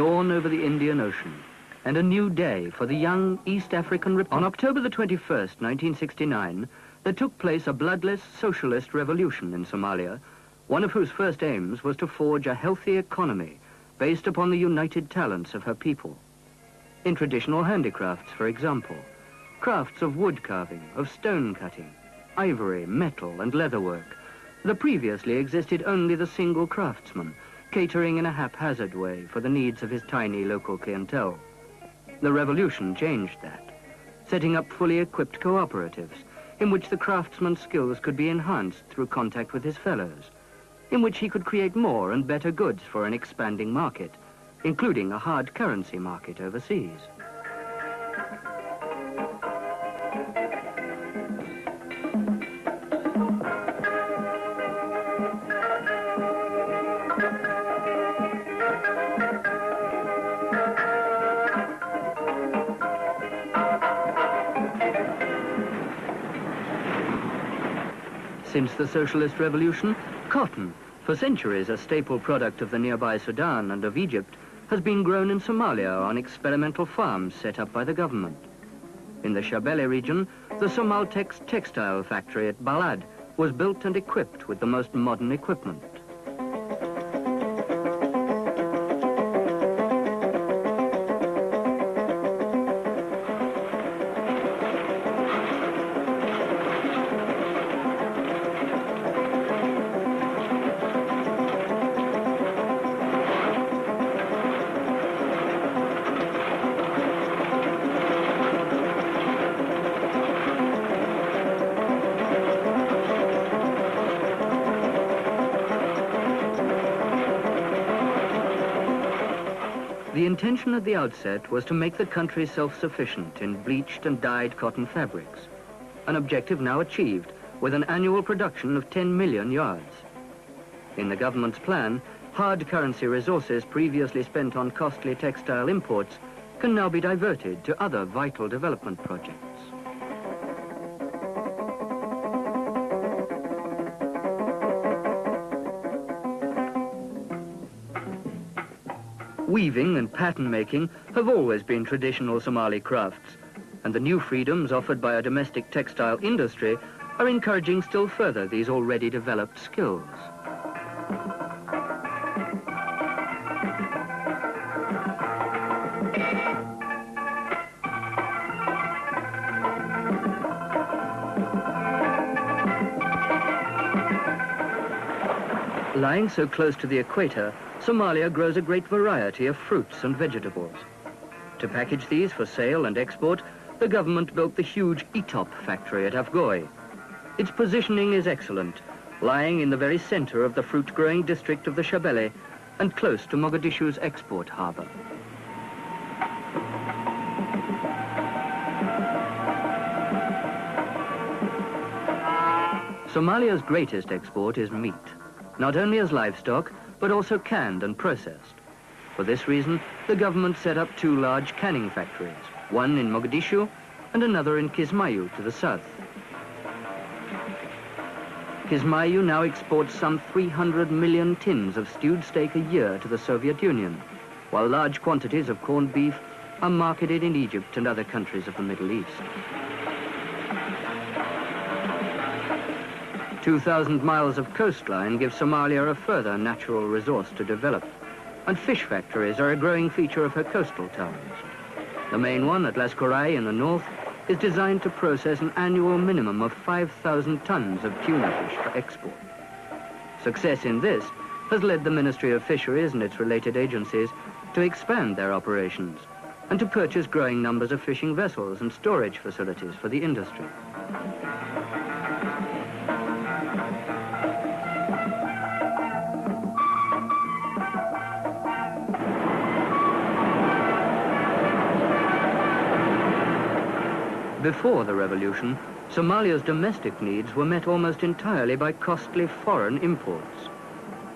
dawn over the Indian Ocean, and a new day for the young East African Republic. On October the 21st, 1969, there took place a bloodless socialist revolution in Somalia, one of whose first aims was to forge a healthy economy based upon the united talents of her people. In traditional handicrafts, for example, crafts of wood carving, of stone cutting, ivory, metal, and leatherwork, there previously existed only the single craftsman, catering in a haphazard way for the needs of his tiny local clientele. The revolution changed that, setting up fully equipped cooperatives, in which the craftsman's skills could be enhanced through contact with his fellows, in which he could create more and better goods for an expanding market, including a hard currency market overseas. Since the socialist revolution, cotton, for centuries a staple product of the nearby Sudan and of Egypt, has been grown in Somalia on experimental farms set up by the government. In the Shabelle region, the Somaltex textile factory at Balad was built and equipped with the most modern equipment. The intention at the outset was to make the country self-sufficient in bleached and dyed cotton fabrics, an objective now achieved with an annual production of 10 million yards. In the government's plan, hard currency resources previously spent on costly textile imports can now be diverted to other vital development projects. Weaving and pattern making have always been traditional Somali crafts, and the new freedoms offered by a domestic textile industry are encouraging still further these already developed skills. Lying so close to the equator, Somalia grows a great variety of fruits and vegetables. To package these for sale and export, the government built the huge Etop factory at Afgoy. Its positioning is excellent, lying in the very center of the fruit-growing district of the Shabelle and close to Mogadishu's export harbor. Somalia's greatest export is meat, not only as livestock, but also canned and processed. For this reason, the government set up two large canning factories, one in Mogadishu and another in Kismayu to the south. Kismayu now exports some 300 million tins of stewed steak a year to the Soviet Union, while large quantities of corned beef are marketed in Egypt and other countries of the Middle East. 2,000 miles of coastline give Somalia a further natural resource to develop, and fish factories are a growing feature of her coastal towns. The main one at Las Korai in the north is designed to process an annual minimum of 5,000 tons of tuna fish for export. Success in this has led the Ministry of Fisheries and its related agencies to expand their operations and to purchase growing numbers of fishing vessels and storage facilities for the industry. Before the revolution, Somalia's domestic needs were met almost entirely by costly foreign imports.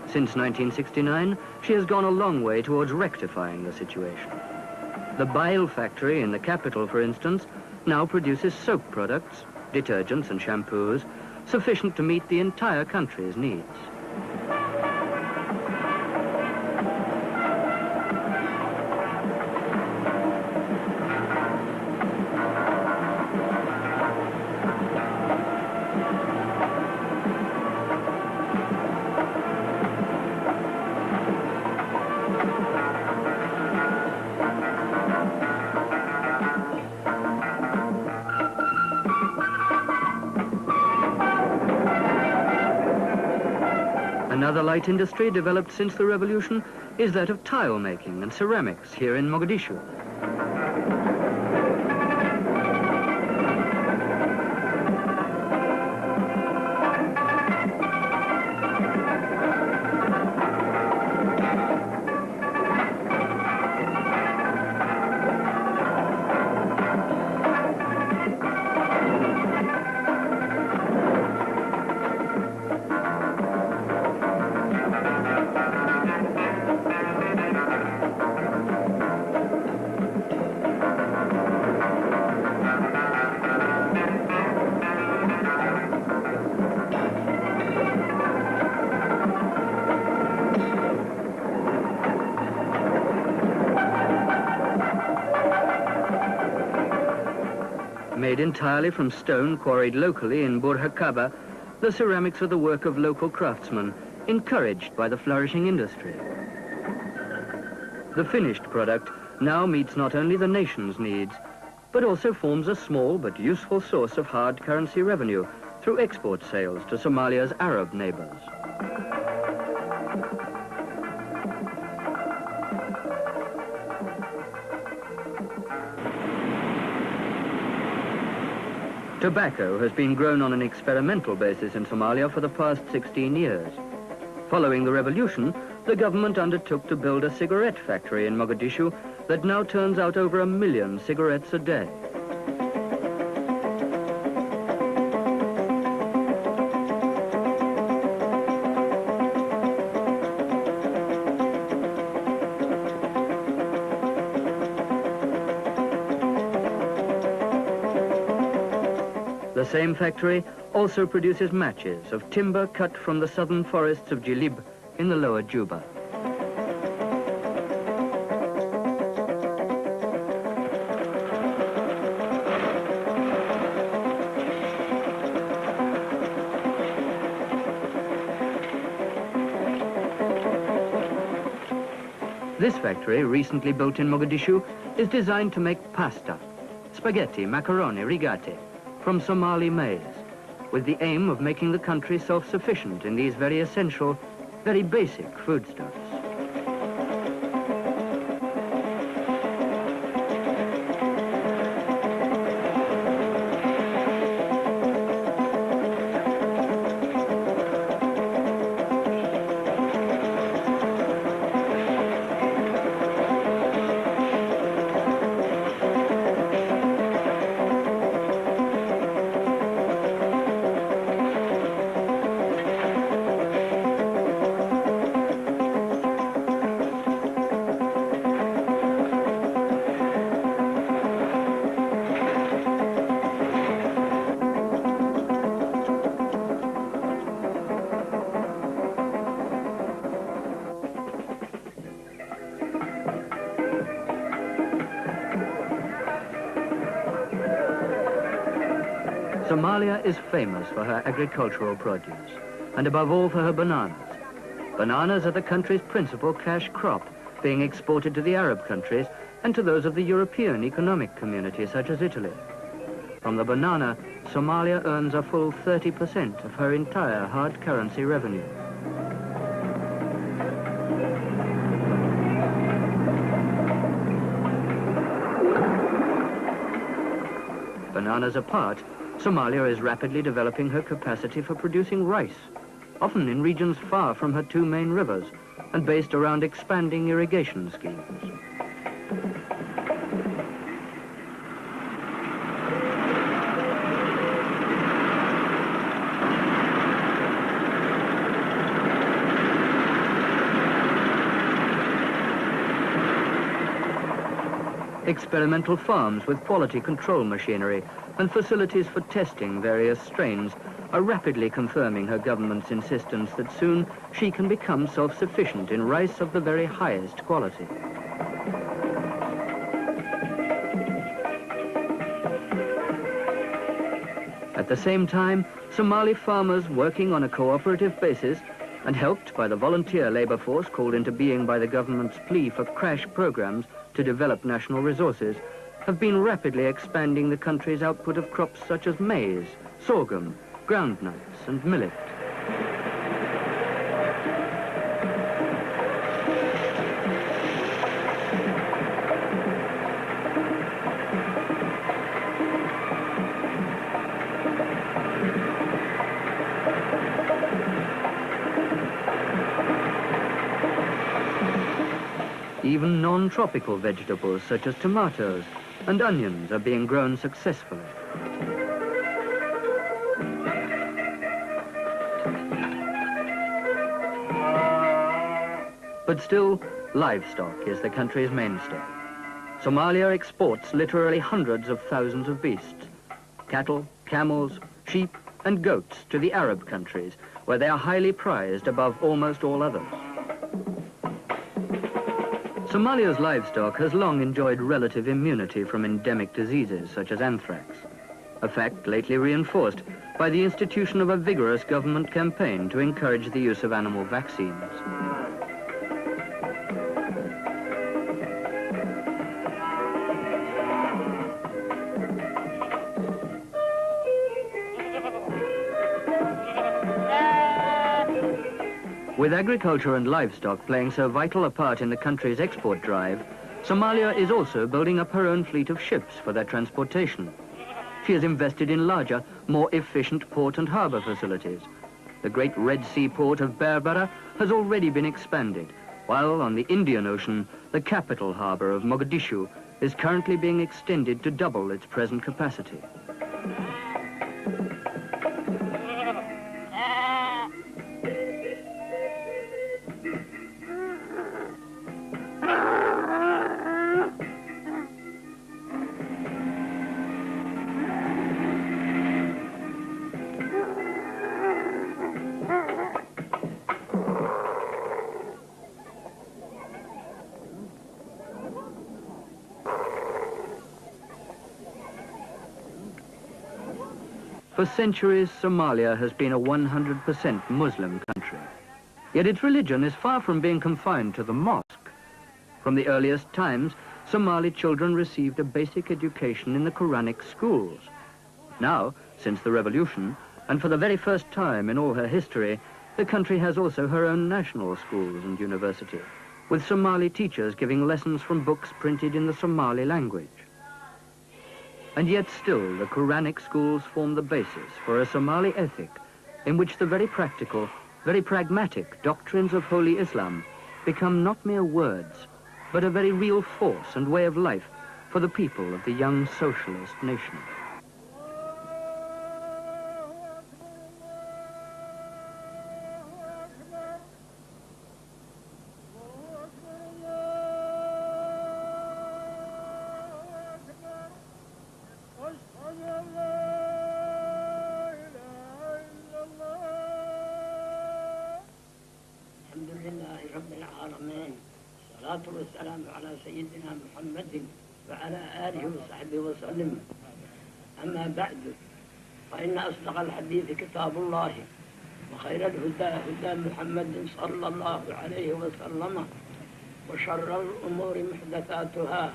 Since 1969, she has gone a long way towards rectifying the situation. The Bail factory in the capital, for instance, now produces soap products, detergents and shampoos, sufficient to meet the entire country's needs. Another light industry developed since the revolution is that of tile making and ceramics here in Mogadishu. Made entirely from stone quarried locally in Burhakaba, the ceramics are the work of local craftsmen, encouraged by the flourishing industry. The finished product now meets not only the nation's needs, but also forms a small but useful source of hard currency revenue through export sales to Somalia's Arab neighbors. Tobacco has been grown on an experimental basis in Somalia for the past 16 years. Following the revolution, the government undertook to build a cigarette factory in Mogadishu that now turns out over 1 million cigarettes a day. The same factory also produces matches of timber cut from the southern forests of Jilib in the lower Juba. This factory, recently built in Mogadishu, is designed to make pasta, spaghetti, macaroni, rigate, from Somali maize, with the aim of making the country self-sufficient in these very essential, very basic foodstuffs. Somalia is famous for her agricultural produce, and above all for her bananas. Bananas are the country's principal cash crop, being exported to the Arab countries and to those of the European Economic Community, such as Italy. From the banana, Somalia earns a full 30% of her entire hard currency revenue. Bananas apart, Somalia is rapidly developing her capacity for producing rice, often in regions far from her two main rivers and based around expanding irrigation schemes. Experimental farms with quality control machinery and facilities for testing various strains are rapidly confirming her government's insistence that soon she can become self-sufficient in rice of the very highest quality. At the same time, Somali farmers working on a cooperative basis and helped by the volunteer labor force called into being by the government's plea for crash programs to develop national resources, have been rapidly expanding the country's output of crops such as maize, sorghum, groundnuts and millet. even non-tropical vegetables such as tomatoes and onions are being grown successfully. But still, livestock is the country's mainstay. Somalia exports literally hundreds of thousands of beasts, cattle, camels, sheep and goats to the Arab countries, where they are highly prized above almost all others. Somalia's livestock has long enjoyed relative immunity from endemic diseases such as anthrax, a fact lately reinforced by the institution of a vigorous government campaign to encourage the use of animal vaccines. With agriculture and livestock playing so vital a part in the country's export drive, Somalia is also building up her own fleet of ships for their transportation. She has invested in larger, more efficient port and harbour facilities. The great Red Sea port of Berbera has already been expanded, while on the Indian Ocean, the capital harbour of Mogadishu is currently being extended to double its present capacity. For centuries, Somalia has been a 100% Muslim country. Yet its religion is far from being confined to the mosque. From the earliest times, Somali children received a basic education in the Quranic schools. Now, since the revolution, and for the very first time in all her history, the country has also her own national schools and university, with Somali teachers giving lessons from books printed in the Somali language. And yet still, the Quranic schools form the basis for a Somali ethic in which the very practical, very pragmatic doctrines of Holy Islam become not mere words, but a very real force and way of life for the people of the young socialist nation. والسلام على سيدنا محمد وعلى آله وصحبه وسلم. أما بعد فإن أصدق الحديث كتاب الله وخير الهدى هدى محمد صلى الله عليه وسلم وشر الأمور محدثاتها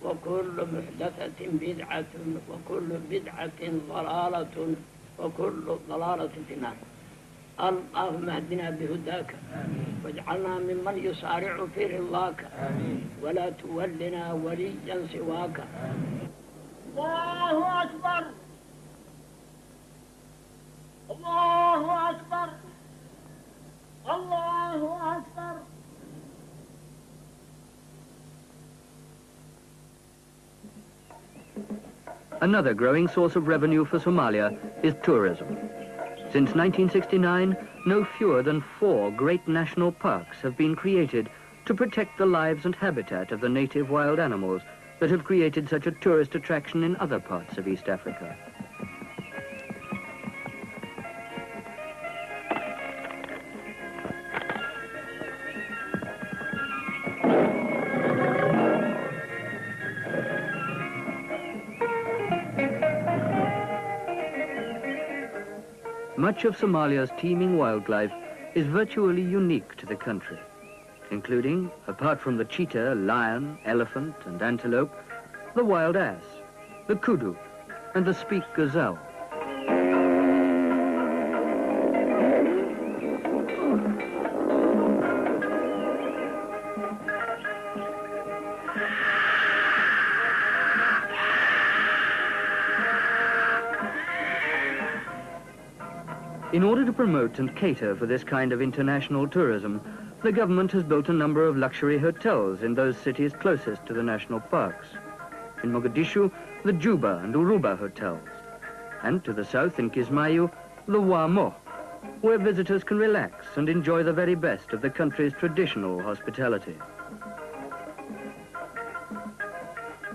وكل محدثة بدعة وكل بدعة ضلالة وكل ضلالة في النار. اللهم اهدنا بهداك واجعلنا ممن يسارع في رضاك ولا تولنا وليا سواك. الله أكبر الله أكبر الله أكبر. Another growing source of revenue for Somalia is tourism. Since 1969, no fewer than 4 great national parks have been created to protect the lives and habitat of the native wild animals that have created such a tourist attraction in other parts of East Africa. Much of Somalia's teeming wildlife is virtually unique to the country, including, apart from the cheetah, lion, elephant and antelope, the wild ass, the kudu and the speak gazelle. In order to promote and cater for this kind of international tourism, the government has built a number of luxury hotels in those cities closest to the national parks. In Mogadishu, the Juba and Uruba hotels. And to the south in Kismayu, the Wamo, where visitors can relax and enjoy the very best of the country's traditional hospitality.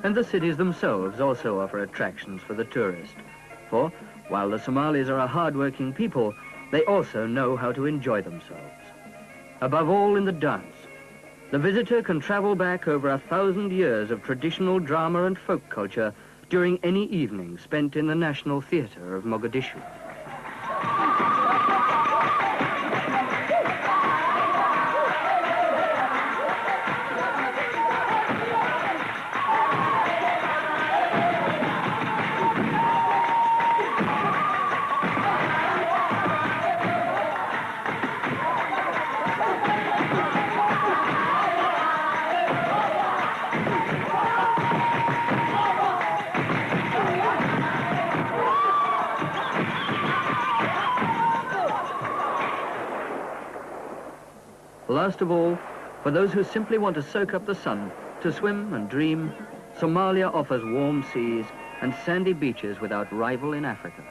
And the cities themselves also offer attractions for the tourist. For, while the Somalis are a hard-working people, they also know how to enjoy themselves. Above all in the dance, the visitor can travel back over 1,000 years of traditional drama and folk culture during any evening spent in the National Theatre of Mogadishu. Last of all, for those who simply want to soak up the sun, to swim and dream, Somalia offers warm seas and sandy beaches without rival in Africa.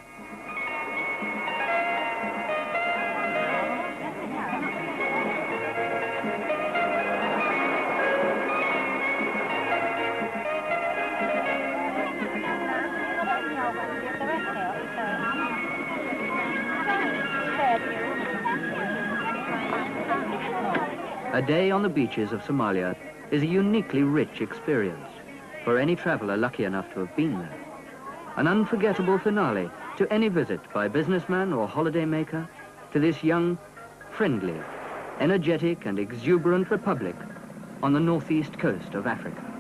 A day on the beaches of Somalia is a uniquely rich experience for any traveler lucky enough to have been there. An unforgettable finale to any visit by businessman or holidaymaker to this young, friendly, energetic and exuberant republic on the northeast coast of Africa.